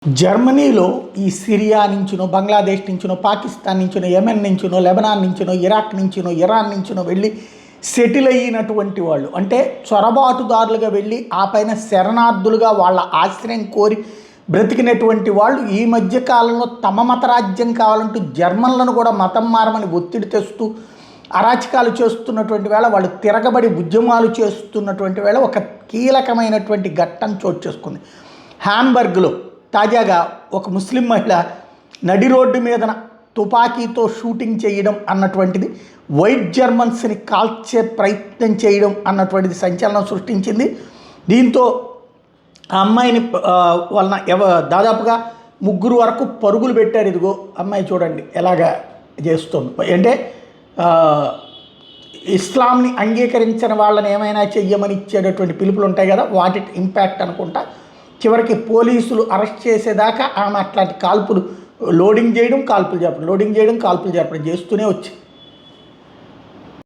జర్మనీలో ఈ సిరియా నుంచినో, బంగ్లాదేశ్ నుంచినో, పాకిస్తాన్ నుంచినో, యెమెన్ నుంచినో, లెబనాన్ నుంచినో, ఇరాక్ నుంచినో, ఇరాన్ నుంచినో వెళ్ళి సెటిల్ అయినటువంటి వాళ్ళు, అంటే చొరబాటుదారులుగా వెళ్ళి ఆ పైన శరణార్థులుగా వాళ్ళ ఆశ్రయం కోరి బ్రతికినటువంటి వాళ్ళు ఈ మధ్య కాలంలో తమ మతరాజ్యం కావాలంటూ జర్మన్లను కూడా మతం మారమని ఒత్తిడి తెస్తూ అరాచకాలు చేస్తున్నటువంటి వేళ, వాళ్ళు తిరగబడి ఉద్యమాలు చేస్తున్నటువంటి వేళ ఒక కీలకమైనటువంటి ఘట్టం చోటు చేసుకుంది. హ్యాంబర్గ్లో తాజాగా ఒక ముస్లిం మహిళ నడి రోడ్డు మీద తుపాకీతో షూటింగ్ చేయడం అన్నటువంటిది, వైట్ జర్మన్స్ని కాల్చే ప్రయత్నం చేయడం అన్నటువంటిది సంచలనం సృష్టించింది. దీంతో ఆ అమ్మాయిని వలన దాదాపుగా 3 వరకు పరుగులు పెట్టారు. ఇదిగో అమ్మాయి చూడండి ఎలాగా చేస్తుంది. అంటే ఇస్లాంని అంగీకరించిన వాళ్ళని ఏమైనా చెయ్యమని ఇచ్చేటటువంటి పిలుపులు ఉంటాయి కదా, వాటి ఇంపాక్ట్ అనుకుంటా. చివరికి పోలీసులు అరెస్ట్ చేసేదాకా ఆమె అట్లాంటి కాల్పులు లోడింగ్ చేయడం, కాల్పులు జరపడం, లోడింగ్ చేయడం, కాల్పులు జరపడం చేస్తూనే వచ్చింది.